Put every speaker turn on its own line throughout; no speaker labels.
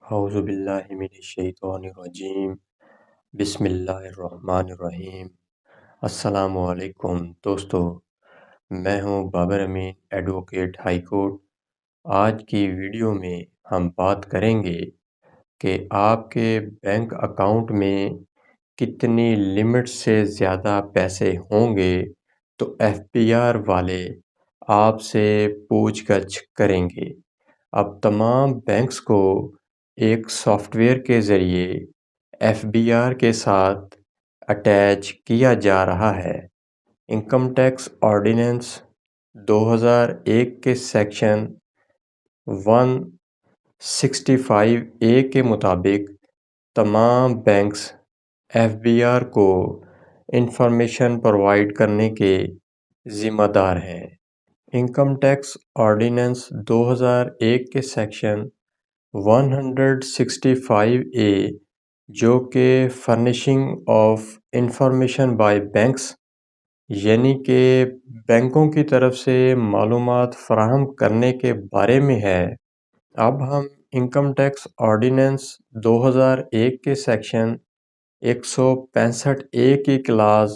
اعوذ باللہ من الشیطان الرجیم بسم اللہ الرحمن الرحیم۔ السلام علیکم دوستو، میں ہوں بابر امین، ایڈوکیٹ ہائی کورٹ۔ آج کی ویڈیو میں ہم بات کریں گے کہ آپ کے بینک اکاؤنٹ میں کتنی لمٹ سے زیادہ پیسے ہوں گے تو ایف بی آر والے آپ سے پوچھ گچھ کریں گے۔ اب تمام بینکس کو ایک سافٹ ویئر کے ذریعے ایف بی آر کے ساتھ اٹیچ کیا جا رہا ہے۔ انکم ٹیکس آرڈیننس 2001 کے سیکشن 165A کے مطابق تمام بینکس ایف بی آر کو انفارمیشن پرووائڈ کرنے کے ذمہ دار ہیں۔ انکم ٹیکس آرڈیننس 2001 کے سیکشن 165A جو کہ furnishing of information by banks یعنی کہ بینکوں کی طرف سے معلومات فراہم کرنے کے بارے میں ہے۔ اب ہم انکم ٹیکس آرڈیننس 2001 کے سیکشن 165A کی کلاس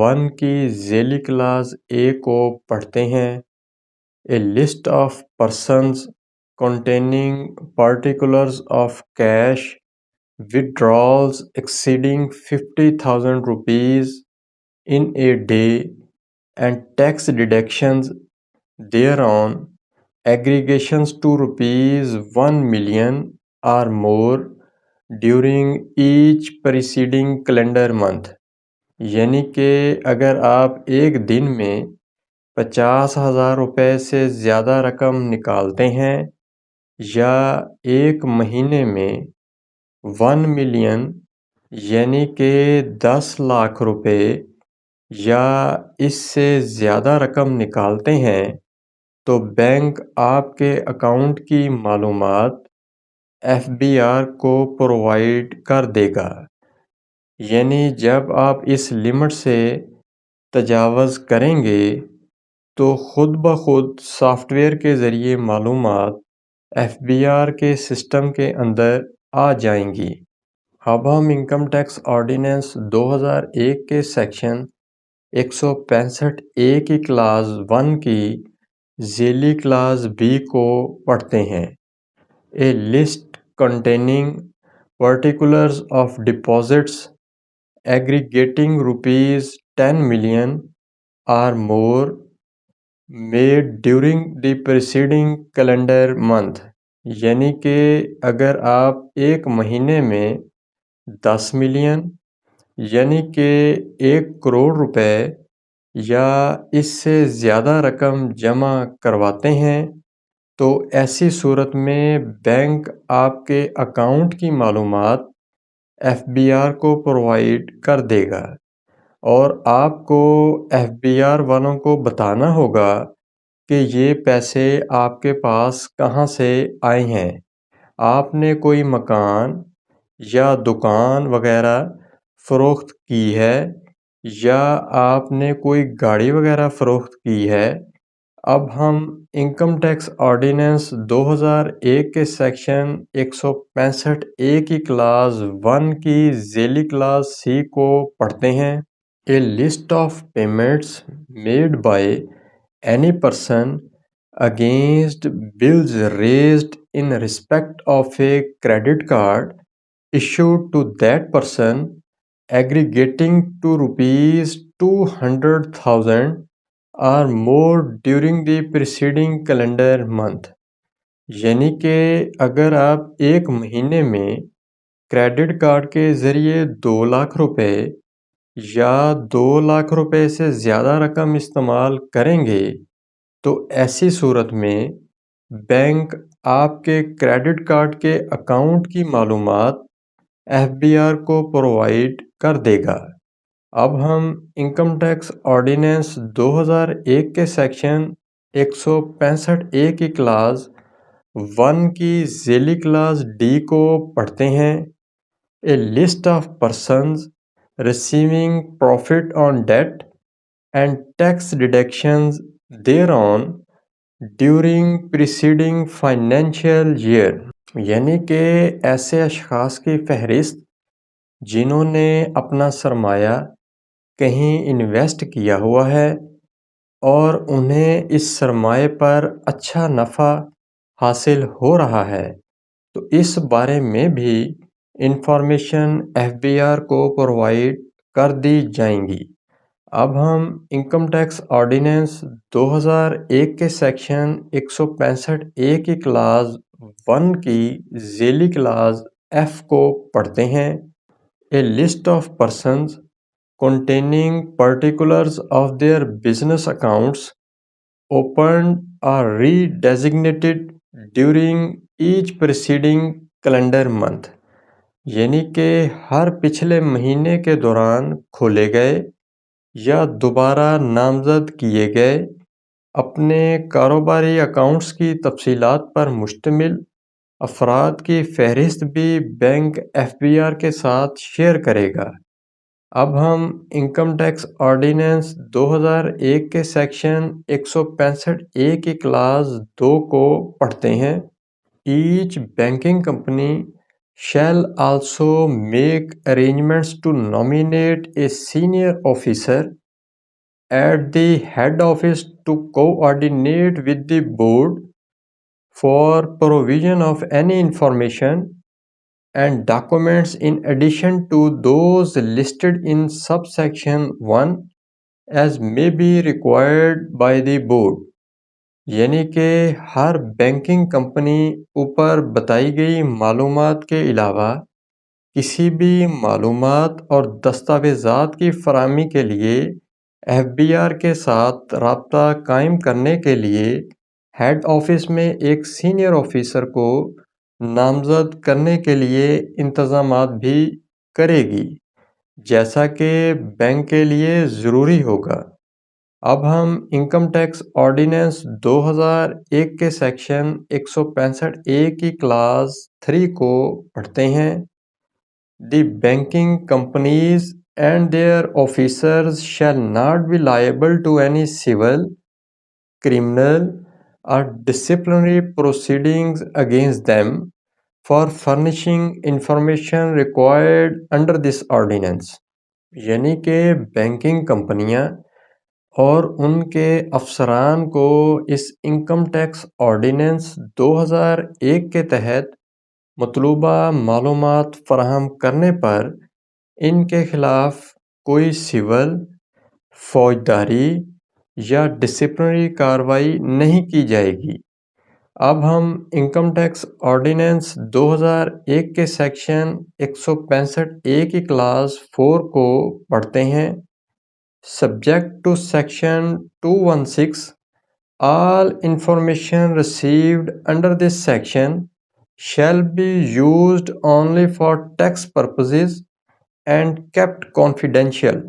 1 کی ذیلی کلاس A کو پڑھتے ہیں۔ A list of persons containing particulars of cash withdrawals exceeding 50,000 rupees in a day and tax deductions thereon aggregations to rupees 1 million or more during each preceding calendar month۔ یعنی کہ اگر آپ ایک دن میں 50,000 روپے سے زیادہ رقم نکالتے ہیں یا ایک مہینے میں 1 ملین یعنی کہ 10 لاکھ روپے یا اس سے زیادہ رقم نکالتے ہیں تو بینک آپ کے اکاؤنٹ کی معلومات ایف بی آر کو پرووائڈ کر دے گا۔ یعنی جب آپ اس لمٹ سے تجاوز کریں گے تو خود بخود سافٹ ویئر کے ذریعے معلومات ایف بی آر کے سسٹم کے اندر آ جائیں گی۔ اب ہم انکم ٹیکس آرڈیننس 2001 کے سیکشن 165A کی کلاس 1 کی ذیلی کلاس B کو پڑھتے ہیں۔ A list containing particulars of deposits aggregating rupees 10 million or more made during the preceding calendar month۔ یعنی کہ اگر آپ ایک مہینے میں 10 ملین یعنی کہ 1 کروڑ روپے یا اس سے زیادہ رقم جمع کرواتے ہیں تو ایسی صورت میں بینک آپ کے اکاؤنٹ کی معلومات ایف بی آر کو پرووائڈ کر دے گا، اور آپ کو ایف بی آر والوں کو بتانا ہوگا کہ یہ پیسے آپ کے پاس کہاں سے آئے ہیں۔ آپ نے کوئی مکان یا دکان وغیرہ فروخت کی ہے یا آپ نے کوئی گاڑی وغیرہ فروخت کی ہے۔ اب ہم انکم ٹیکس آرڈیننس 2001 کے سیکشن 165A کی کلاس 1 کی ذیلی کلاس C کو پڑھتے ہیں۔ A list of payments made by any person against bills raised in respect of a credit card issued to that person aggregating to rupees 200,000 or more during the preceding calendar month۔ یعنی کہ اگر آپ ایک مہینے میں credit card کے ذریعے 2 لاکھ روپے یا 2 لاکھ روپے سے زیادہ رقم استعمال کریں گے تو ایسی صورت میں بینک آپ کے کریڈٹ کارڈ کے اکاؤنٹ کی معلومات ایف بی آر کو پرووائڈ کر دے گا۔ اب ہم انکم ٹیکس آرڈیننس 2001 کے سیکشن 165A کی کلاس 1 کی ذیلی کلاس D کو پڑھتے ہیں۔ A list of persons receiving profit on debt and tax deductions thereon during preceding financial year۔ یعنی کہ ایسے اشخاص کی فہرست جنہوں نے اپنا سرمایہ کہیں انویسٹ کیا ہوا ہے اور انہیں اس سرمایہ پر اچھا نفع حاصل ہو رہا ہے، تو اس بارے میں بھی انفارمیشن ایف بی آر کو پرووائڈ کر دی جائیں گی۔ اب ہم انکم ٹیکس آرڈیننس 2001 کے سیکشن 165(a) کی کلاز 1 کی ذیلی کلاز ایف کو پڑھتے ہیں۔ A list of persons containing particulars of their business accounts opened or redesignated during each preceding calendar month، یعنی کہ ہر پچھلے مہینے کے دوران کھولے گئے یا دوبارہ نامزد کیے گئے اپنے کاروباری اکاؤنٹس کی تفصیلات پر مشتمل افراد کی فہرست بھی بینک ایف بی آر کے ساتھ شیئر کرے گا۔ اب ہم انکم ٹیکس آرڈیننس 2001 کے سیکشن 165(a) کی کلاز 2 کو پڑھتے ہیں۔ Each banking company shall also make arrangements to nominate a senior officer at the head office to coordinate with the board for provision of any information and documents in addition to those listed in subsection 1 as may be required by the board، یعنی کہ ہر banking company اوپر بتائی گئی معلومات کے علاوہ کسی بھی معلومات اور دستاویزات کی فراہمی کے لیے ایف بی آر کے ساتھ رابطہ قائم کرنے کے لیے ہیڈ آفس میں ایک سینئر آفیسر کو نامزد کرنے کے لیے انتظامات بھی کرے گی، جیسا کہ بینک کے لیے ضروری ہوگا۔ اب ہم انکم ٹیکس آرڈیننس 2001 کے سیکشن 165(a) کی کلاز 3 کو پڑھتے ہیں۔ The banking companies and their officers shall not be liable to any civil, criminal, or disciplinary proceedings against them for furnishing information required under this ordinance، یعنی کہ banking کمپنیاں اور ان کے افسران کو اس انکم ٹیکس آرڈیننس 2001 کے تحت مطلوبہ معلومات فراہم کرنے پر ان کے خلاف کوئی سول، فوجداری یا ڈسپلنری کارروائی نہیں کی جائے گی۔ اب ہم انکم ٹیکس آرڈیننس 2001 کے سیکشن 165(a) کی کلاس 4 کو پڑھتے ہیں۔ Subject to section 216, all information received under this section shall be used only for tax purposes and kept confidential،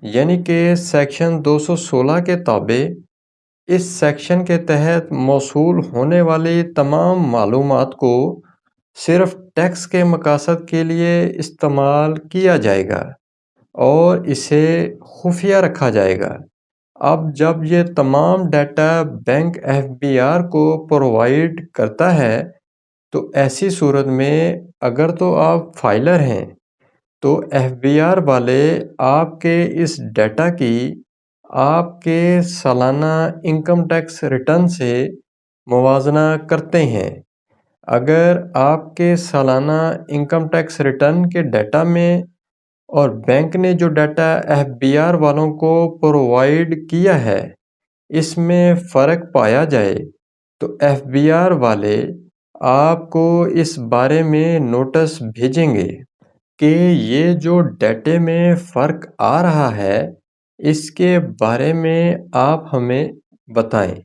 یعنی کہ سیکشن 216 کے تابع اس سیکشن کے تحت موصول ہونے والی تمام معلومات کو صرف ٹیکس کے مقاصد کے لیے استعمال کیا جائے گا اور اسے خفیہ رکھا جائے گا۔ اب جب یہ تمام data bank F B R کو پرووائڈ کرتا ہے تو ایسی صورت میں اگر تو آپ فائلر ہیں تو ایف بی آر والے آپ کے اس ڈیٹا کی آپ کے سالانہ انکم ٹیکس ریٹرن سے موازنہ کرتے ہیں۔ اگر آپ کے سالانہ انکم ٹیکس ریٹرن کے ڈیٹا میں اور بینک نے جو ڈیٹا ایف بی آر والوں کو پرووائڈ کیا ہے اس میں فرق پایا جائے تو ایف بی آر والے آپ کو اس بارے میں نوٹس بھیجیں گے کہ یہ جو ڈیٹے میں فرق آ رہا ہے اس کے بارے میں آپ ہمیں بتائیں،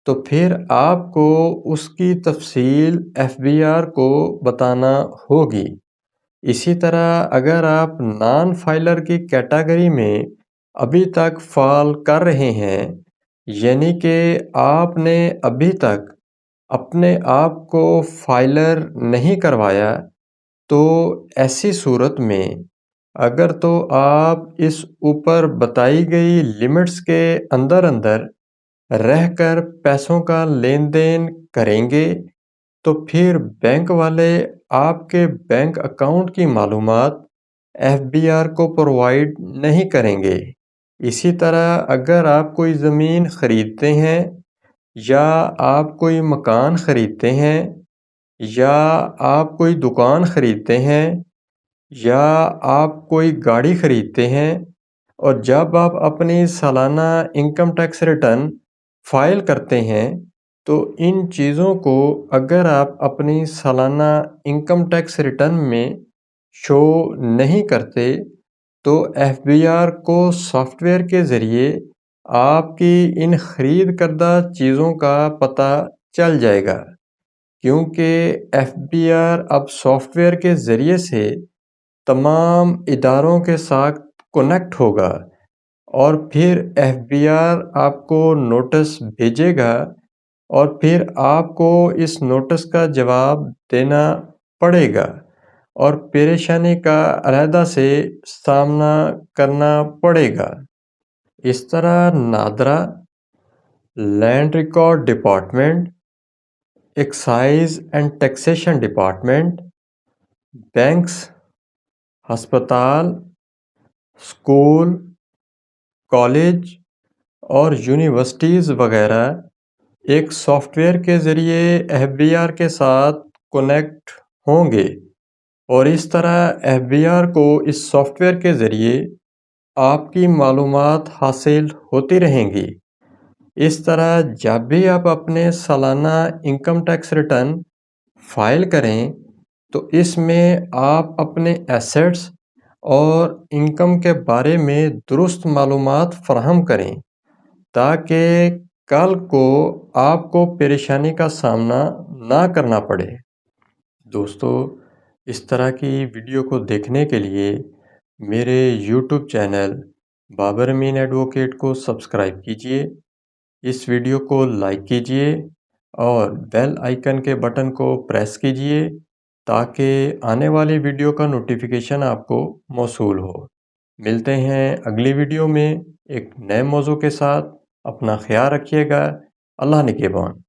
تو پھر آپ کو اس کی تفصیل ایف بی آر کو بتانا ہوگی۔ اسی طرح اگر آپ نان فائلر کی کیٹیگری میں ابھی تک فال کر رہے ہیں، یعنی کہ آپ نے ابھی تک اپنے آپ کو فائلر نہیں کروایا، تو ایسی صورت میں اگر تو آپ اس اوپر بتائی گئی لمٹس کے اندر رہ کر پیسوں کا لین دین کریں گے تو پھر بینک والے آپ کے بینک اکاؤنٹ کی معلومات ایف بی آر کو پرووائڈ نہیں کریں گے۔ اسی طرح اگر آپ کوئی زمین خریدتے ہیں یا آپ کوئی مکان خریدتے ہیں یا آپ کوئی دکان خریدتے ہیں یا آپ کوئی گاڑی خریدتے ہیں، اور جب آپ اپنی سالانہ انکم ٹیکس ریٹرن فائل کرتے ہیں تو ان چیزوں کو اگر آپ اپنی سالانہ انکم ٹیکس ریٹرن میں شو نہیں کرتے تو ایف بی آر کو سافٹ ویئر کے ذریعے آپ کی ان خرید کردہ چیزوں کا پتہ چل جائے گا، کیونکہ ایف بی آر اب سافٹ ویئر کے ذریعے سے تمام اداروں کے ساتھ کنیکٹ ہوگا، اور پھر ایف بی آر آپ کو نوٹس بھیجے گا اور پھر آپ کو اس نوٹس کا جواب دینا پڑے گا اور پریشانی کا علیحدہ سے سامنا کرنا پڑے گا۔ اس طرح NADRA, land record department, excise and taxation department, banks, ہسپتال، اسکول، کالج اور یونیورسٹیز وغیرہ ایک سافٹ ویئر کے ذریعے ایف بی آر کے ساتھ کنیکٹ ہوں گے، اور اس طرح ایف بی آر کو اس سافٹ ویئر کے ذریعے آپ کی معلومات حاصل ہوتی رہیں گی۔ اس طرح جب بھی آپ اپنے سالانہ انکم ٹیکس ریٹرن فائل کریں تو اس میں آپ اپنے ایسٹس اور انکم کے بارے میں درست معلومات فراہم کریں تاکہ کل کو آپ کو پریشانی کا سامنا نہ کرنا پڑے۔ دوستو، اس طرح کی ویڈیو کو دیکھنے کے لیے میرے یوٹیوب چینل بابر امین ایڈوکیٹ کو سبسکرائب کیجیے، اس ویڈیو کو لائک کیجیے اور بیل آئیکن کے بٹن کو پریس کیجیے تاکہ آنے والی ویڈیو کا نوٹیفیکیشن آپ کو موصول ہو۔ ملتے ہیں اگلی ویڈیو میں ایک نئے موضوع کے ساتھ۔ اپنا خیال رکھیے گا۔ اللہ نگہبان۔